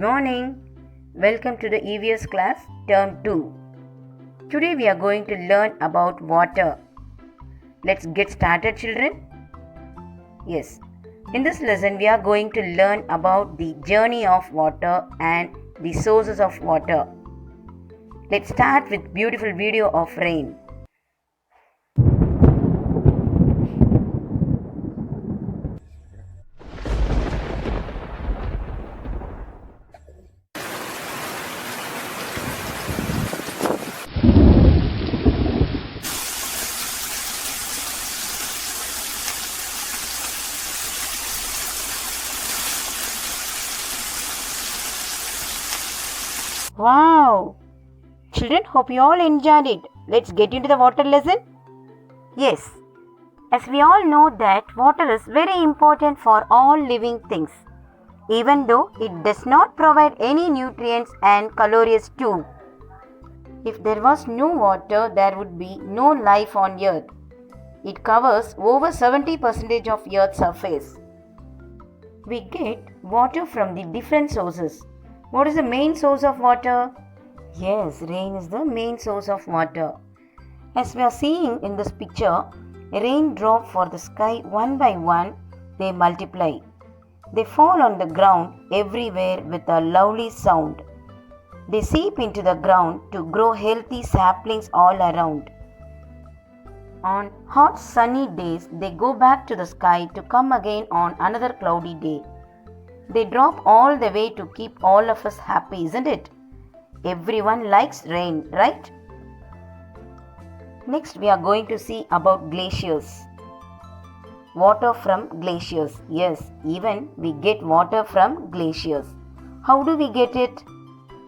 morning. Welcome to the EVS class term 2. Today we are going to learn about water. Let's get started, children. Yes, in this lesson we are going to learn about the journey of water and the sources of water. Let's start with beautiful video of rain. Wow! Children, hope you all enjoyed it. Let's get into the water lesson. Yes, as we all know that water is very important for all living things, even though it does not provide any nutrients and calories too. If there was no water, there would be no life on earth. It covers over 70% of Earth's surface. We get water from the different sources. What is the main source of water? Yes, rain is the main source of water. As we are seeing in this picture, rain drop for the sky one by one, they multiply. They fall on the ground everywhere with a lovely sound. They seep into the ground to grow healthy saplings all around. On hot sunny days, they go back to the sky to come again on another cloudy day. They drop all the way to keep all of us happy, isn't it? Everyone likes rain, right? Next, we are going to see about glaciers. Water from glaciers. Yes, even we get water from glaciers. How do we get it?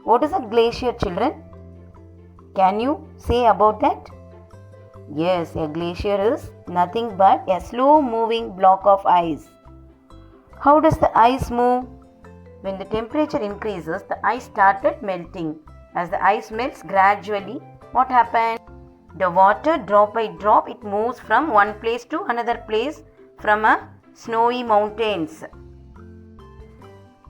What is a glacier, children? Can you say about that? Yes, a glacier is nothing but a slow moving block of ice. How does the ice move? When the temperature increases, the ice started melting. As the ice melts gradually, what happens? The water drop by drop, it moves from one place to another place from a snowy mountains.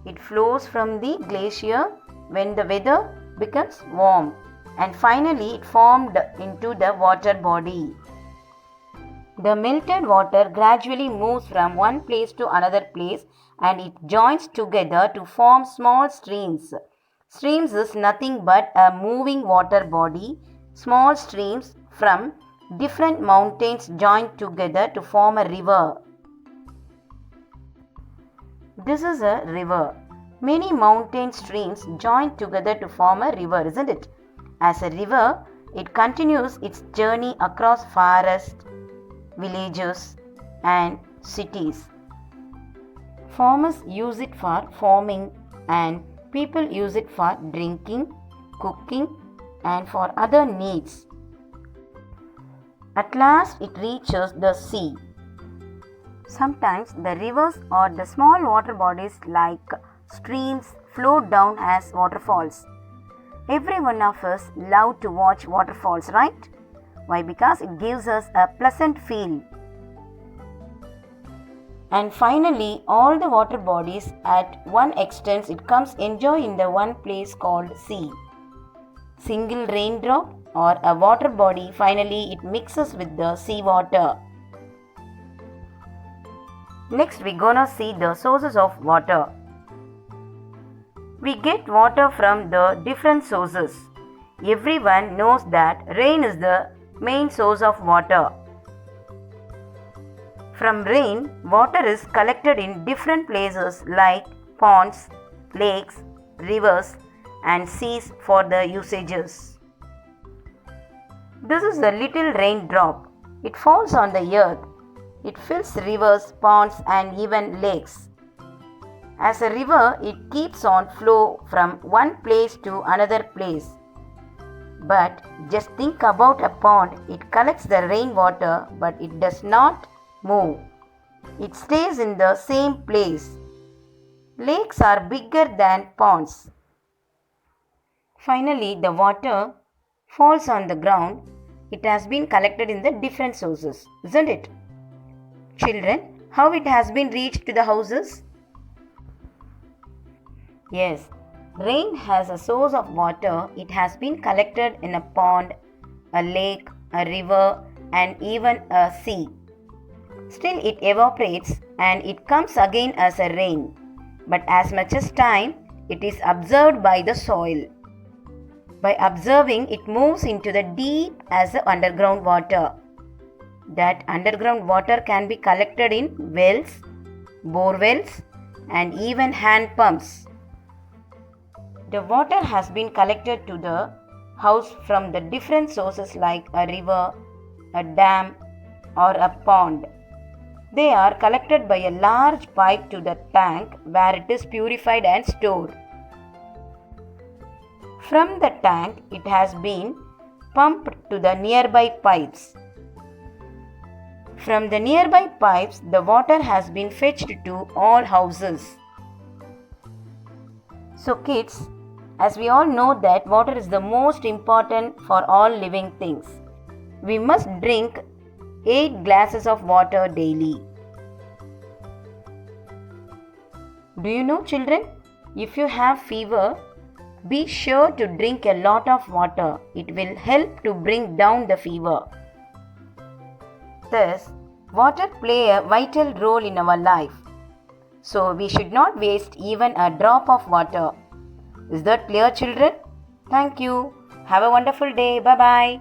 It flows from the glacier when the weather becomes warm, and finally it formed into the water body. The melted water gradually moves from one place to another place and it joins together to form small streams. Streams is nothing but a moving water body. Small streams from different mountains join together to form a river. This is a river. Many mountain streams join together to form a river, isn't it? As a river, it continues its journey across forests, villages and cities. Farmers use it for farming and people use it for drinking, cooking and for other needs. At last it reaches the sea. Sometimes the rivers or the small water bodies like streams flow down as waterfalls. Every one of us love to watch waterfalls, right? Why? Because it gives us a pleasant feel. And finally, all the water bodies at one extent it comes enjoy in the one place called sea. Single raindrop or a water body, finally it mixes with the sea water. Next we're gonna see the sources of water. We get water from the different sources. Everyone knows that rain is the main source of water. From rain, water is collected in different places like ponds, lakes, rivers and seas for the usages. This is a little raindrop. It falls on the earth. It fills rivers, ponds and even lakes. As a river, it keeps on flow from one place to another place. But just think about a pond. It collects the rainwater but it does not move. It stays in the same place. Lakes are bigger than ponds. Finally, the water falls on the ground. It has been collected in the different sources, isn't it? Children, how it has been reached to the houses? Yes, Rain has a source of water. It has been collected in a pond, a lake, a river, and even a sea. Still, it evaporates and it comes again as a rain. But as much as time, it is absorbed by the soil. By observing, it moves into the deep as the underground water. That underground water can be collected in wells, bore wells, and even hand pumps. The water has been collected to the house from the different sources like a river, a dam, or a pond. They are collected by a large pipe to the tank where it is purified and stored. From the tank, it has been pumped to the nearby pipes. From the nearby pipes, the water has been fetched to all houses. So kids, as we all know that water is the most important for all living things. We must drink 8 glasses of water daily. Do you know, children? If you have fever, be sure to drink a lot of water. It will help to bring down the fever. Thus, water plays a vital role in our life. So, we should not waste even a drop of water. Is that clear, children? Thank you. Have a wonderful day. Bye-bye.